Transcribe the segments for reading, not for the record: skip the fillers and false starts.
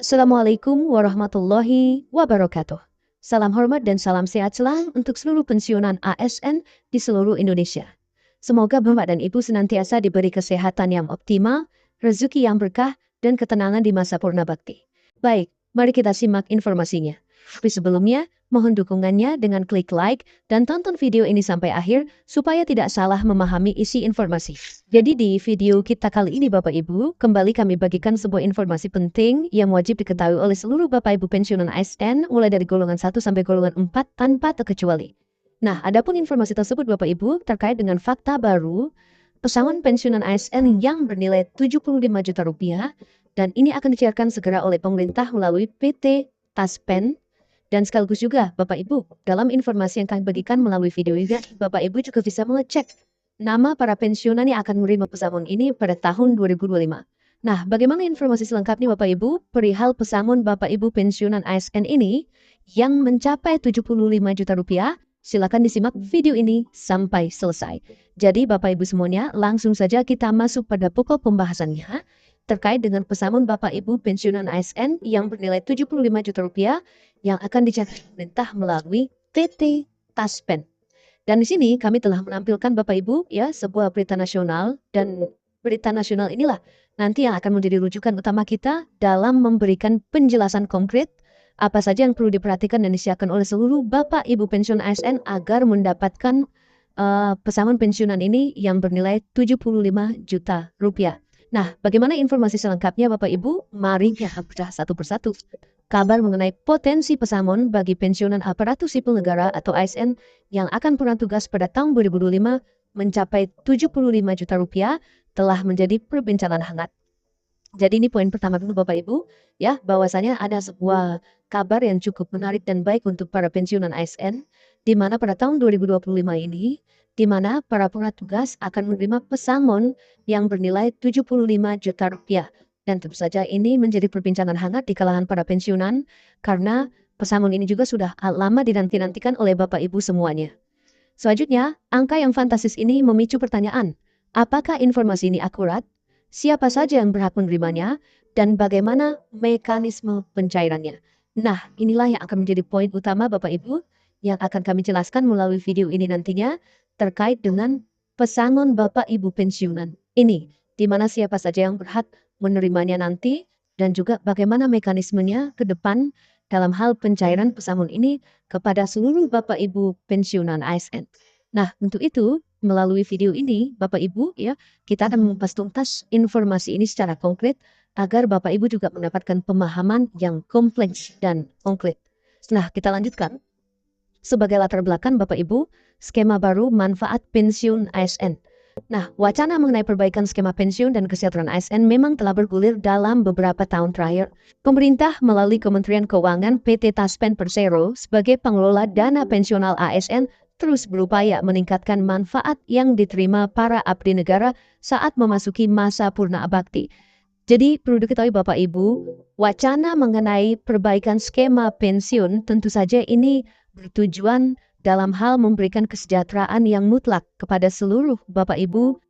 Assalamualaikum warahmatullahi wabarakatuh. Salam hormat dan salam sehat selalu untuk seluruh pensiunan ASN di seluruh Indonesia. Semoga Bapak dan Ibu senantiasa diberi kesehatan yang optimal, rezeki yang berkah, dan ketenangan di masa purna bakti. Baik, mari kita simak informasinya. Tapi sebelumnya, mohon dukungannya dengan klik like dan tonton video ini sampai akhir supaya tidak salah memahami isi informasi. Jadi di video kita kali ini Bapak Ibu, kembali kami bagikan sebuah informasi penting yang wajib diketahui oleh seluruh Bapak Ibu pensiunan ASN mulai dari golongan 1 sampai golongan 4 tanpa terkecuali. Nah, adapun informasi tersebut Bapak Ibu terkait dengan fakta baru pesangon pensiunan ASN yang bernilai 75 juta rupiah dan ini akan disiarkan segera oleh pemerintah melalui PT Taspen. Dan sekaligus juga Bapak Ibu, dalam informasi yang kami bagikan melalui video ini, Bapak Ibu juga bisa mengecek nama para pensiunan yang akan menerima pesangon ini pada tahun 2025. Nah, bagaimana informasi selengkapnya Bapak Ibu perihal pesangon Bapak Ibu pensiunan ASN ini yang mencapai 75 juta rupiah? Silakan disimak video ini sampai selesai. Jadi Bapak Ibu semuanya, langsung saja kita masuk pada pokok pembahasannya terkait dengan pesangon Bapak Ibu pensiunan ASN yang bernilai 75 juta rupiah yang akan dicatat pemerintah melalui PT Taspen. Dan di sini kami telah menampilkan Bapak Ibu ya sebuah berita nasional dan berita nasional inilah nanti yang akan menjadi rujukan utama kita dalam memberikan penjelasan konkret apa saja yang perlu diperhatikan dan disiapkan oleh seluruh Bapak Ibu pensiun ASN agar mendapatkan pesangon pensiunan ini yang bernilai 75 juta rupiah. Nah, bagaimana informasi selengkapnya Bapak Ibu? Mari kita bedah satu persatu. Kabar mengenai potensi pesangon bagi pensiunan aparatur sipil negara atau ASN yang akan purna tugas pada tahun 2025 mencapai 75 juta rupiah telah menjadi perbincangan hangat. Jadi ini poin pertama dulu Bapak Ibu, ya, bahwasanya ada sebuah kabar yang cukup menarik dan baik untuk para pensiunan ASN, di mana pada tahun 2025 ini, di mana para purna tugas akan menerima pesangon yang bernilai 75 juta rupiah. Dan tentu saja ini menjadi perbincangan hangat di kalangan para pensiunan, karena pesangon ini juga sudah lama dinanti-nantikan oleh Bapak Ibu semuanya. Selanjutnya, angka yang fantastis ini memicu pertanyaan, apakah informasi ini akurat? Siapa saja yang berhak menerimanya, dan bagaimana mekanisme pencairannya. Nah, inilah yang akan menjadi poin utama Bapak Ibu yang akan kami jelaskan melalui video ini nantinya terkait dengan pesangon Bapak Ibu pensiunan ini, di mana siapa saja yang berhak menerimanya nanti, dan juga bagaimana mekanismenya ke depan dalam hal pencairan pesangon ini kepada seluruh Bapak Ibu pensiunan ASN. Nah, untuk itu, melalui video ini, Bapak Ibu, ya, kita akan mengupas tuntas informasi ini secara konkret agar Bapak Ibu juga mendapatkan pemahaman yang kompleks dan konkret. Nah, kita lanjutkan. Sebagai latar belakang Bapak Ibu, skema baru manfaat pensiun ASN. Nah, wacana mengenai perbaikan skema pensiun dan kesejahteraan ASN memang telah bergulir dalam beberapa tahun terakhir. Pemerintah melalui Kementerian Keuangan PT Taspen Persero sebagai pengelola dana pensiunal ASN terus berupaya meningkatkan manfaat yang diterima para abdi negara saat memasuki masa purna bakti. Jadi perlu diketahui Bapak Ibu, wacana mengenai perbaikan skema pensiun tentu saja ini bertujuan dalam hal memberikan kesejahteraan yang mutlak kepada seluruh Bapak Ibu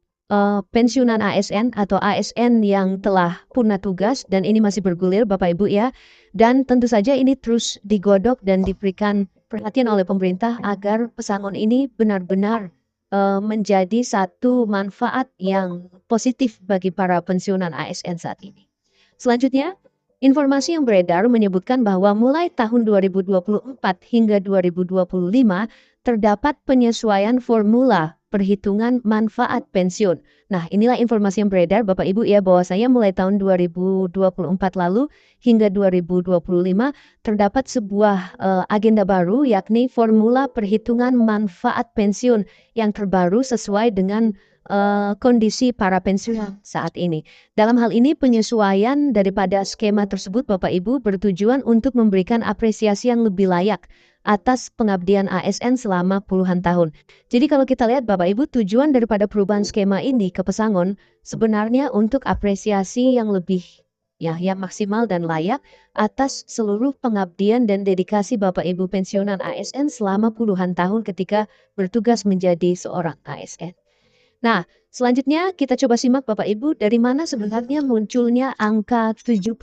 pensiunan ASN atau ASN yang telah purna tugas, dan ini masih bergulir Bapak Ibu ya. Dan tentu saja ini terus digodok dan diberikan perhatian oleh pemerintah agar pesangon ini benar-benar menjadi satu manfaat yang positif bagi para pensiunan ASN saat ini. Selanjutnya, informasi yang beredar menyebutkan bahwa mulai tahun 2024 hingga 2025 terdapat penyesuaian formula perhitungan manfaat pensiun. Nah, inilah informasi yang beredar Bapak Ibu ya, bahwasanya mulai tahun 2024 lalu hingga 2025 terdapat sebuah agenda baru, yakni formula perhitungan manfaat pensiun yang terbaru sesuai dengan kondisi para pensiunan saat ini. Dalam hal ini penyesuaian daripada skema tersebut Bapak Ibu bertujuan untuk memberikan apresiasi yang lebih layak atas pengabdian ASN selama puluhan tahun. Jadi kalau kita lihat Bapak Ibu, tujuan daripada perubahan skema ini ke pesangon sebenarnya untuk apresiasi yang lebih yang maksimal dan layak atas seluruh pengabdian dan dedikasi Bapak Ibu pensiunan ASN selama puluhan tahun ketika bertugas menjadi seorang ASN. Nah, selanjutnya kita coba simak Bapak Ibu dari mana sebenarnya munculnya angka 75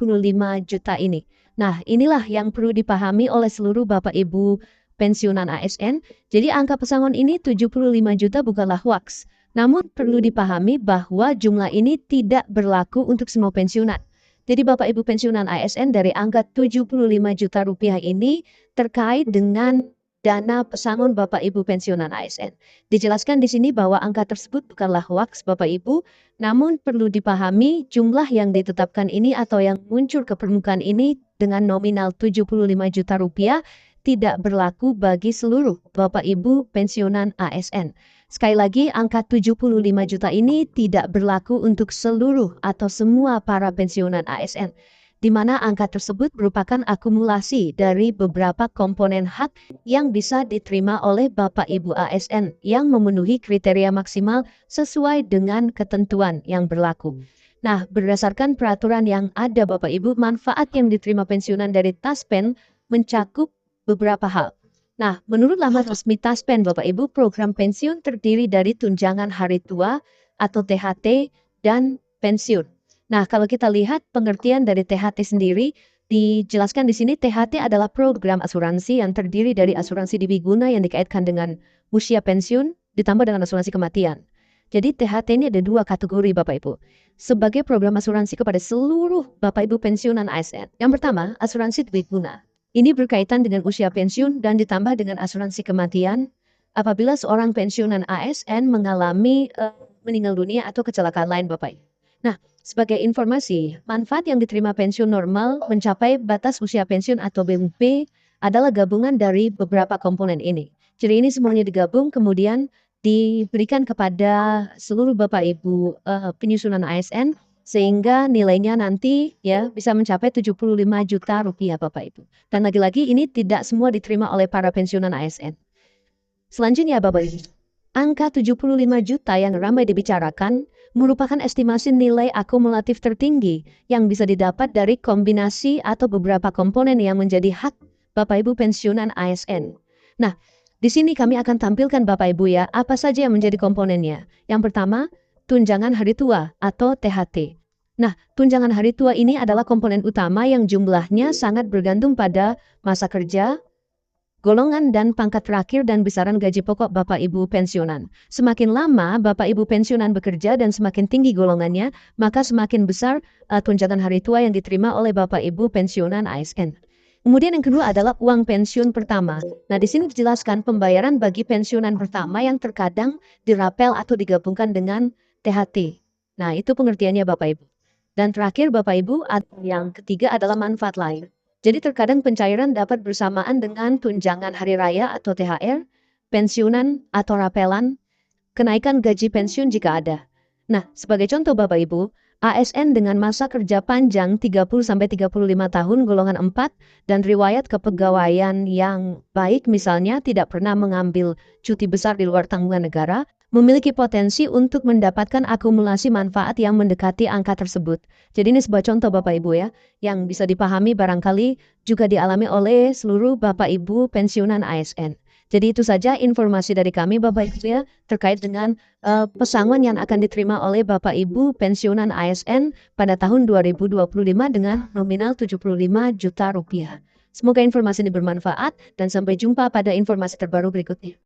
juta ini. Nah, inilah yang perlu dipahami oleh seluruh Bapak Ibu pensiunan ASN. Jadi angka pesangon ini 75 juta bukanlah hoaks. Namun perlu dipahami bahwa jumlah ini tidak berlaku untuk semua pensiunan. Jadi Bapak Ibu pensiunan ASN dari angka 75 juta rupiah ini terkait dengan dana pesangon Bapak Ibu pensiunan ASN. Dijelaskan di sini bahwa angka tersebut bukanlah hoaks Bapak Ibu, namun perlu dipahami jumlah yang ditetapkan ini atau yang muncul ke permukaan ini dengan nominal 75 juta rupiah tidak berlaku bagi seluruh Bapak Ibu pensiunan ASN. Sekali lagi, angka 75 juta ini tidak berlaku untuk seluruh atau semua para pensiunan ASN, di mana angka tersebut merupakan akumulasi dari beberapa komponen hak yang bisa diterima oleh Bapak Ibu ASN yang memenuhi kriteria maksimal sesuai dengan ketentuan yang berlaku. Nah, berdasarkan peraturan yang ada Bapak Ibu, manfaat yang diterima pensiunan dari Taspen mencakup beberapa hal. Nah, menurut laman resmi Taspen Bapak Ibu, program pensiun terdiri dari tunjangan hari tua atau THT dan pensiun. Nah, kalau kita lihat pengertian dari THT sendiri, dijelaskan di sini THT adalah program asuransi yang terdiri dari asuransi Dwiguna yang dikaitkan dengan usia pensiun ditambah dengan asuransi kematian. Jadi THT ini ada dua kategori Bapak Ibu. Sebagai program asuransi kepada seluruh Bapak Ibu pensiunan ASN. Yang pertama, asuransi Dwiguna. Ini berkaitan dengan usia pensiun dan ditambah dengan asuransi kematian apabila seorang pensiunan ASN mengalami meninggal dunia atau kecelakaan lain Bapak. Nah, sebagai informasi, manfaat yang diterima pensiun normal mencapai batas usia pensiun atau BUP adalah gabungan dari beberapa komponen ini. Jadi ini semuanya digabung kemudian diberikan kepada seluruh Bapak Ibu penyusunan ASN sehingga nilainya nanti ya bisa mencapai 75 juta rupiah Bapak Ibu. Dan lagi-lagi ini tidak semua diterima oleh para pensiunan ASN. Selanjutnya Bapak Ibu, angka 75 juta yang ramai dibicarakan merupakan estimasi nilai akumulatif tertinggi yang bisa didapat dari kombinasi atau beberapa komponen yang menjadi hak Bapak Ibu pensiunan ASN. Nah, di sini kami akan tampilkan Bapak Ibu ya, apa saja yang menjadi komponennya. Yang pertama, tunjangan hari tua atau THT. Nah, tunjangan hari tua ini adalah komponen utama yang jumlahnya sangat bergantung pada masa kerja, golongan dan pangkat terakhir dan besaran gaji pokok Bapak Ibu pensiunan. Semakin lama Bapak Ibu pensiunan bekerja dan semakin tinggi golongannya, maka semakin besar tunjangan hari tua yang diterima oleh Bapak Ibu pensiunan ASN. Kemudian yang kedua adalah uang pensiun pertama. Nah, di sini dijelaskan pembayaran bagi pensiunan pertama yang terkadang dirapel atau digabungkan dengan THT. Nah, itu pengertiannya Bapak Ibu. Dan terakhir Bapak Ibu, yang ketiga adalah manfaat lain. Jadi terkadang pencairan dapat bersamaan dengan tunjangan hari raya atau THR, pensiunan atau rapelan, kenaikan gaji pensiun jika ada. Nah, sebagai contoh Bapak Ibu, ASN dengan masa kerja panjang 30-35 tahun golongan 4 dan riwayat kepegawaian yang baik misalnya tidak pernah mengambil cuti besar di luar tanggungan negara, memiliki potensi untuk mendapatkan akumulasi manfaat yang mendekati angka tersebut. Jadi ini sebuah contoh Bapak Ibu ya, yang bisa dipahami barangkali juga dialami oleh seluruh Bapak Ibu pensiunan ASN. Jadi itu saja informasi dari kami Bapak Ibu ya, terkait dengan pesangon yang akan diterima oleh Bapak Ibu pensiunan ASN pada tahun 2025 dengan nominal 75 juta rupiah. Semoga informasi ini bermanfaat dan sampai jumpa pada informasi terbaru berikutnya.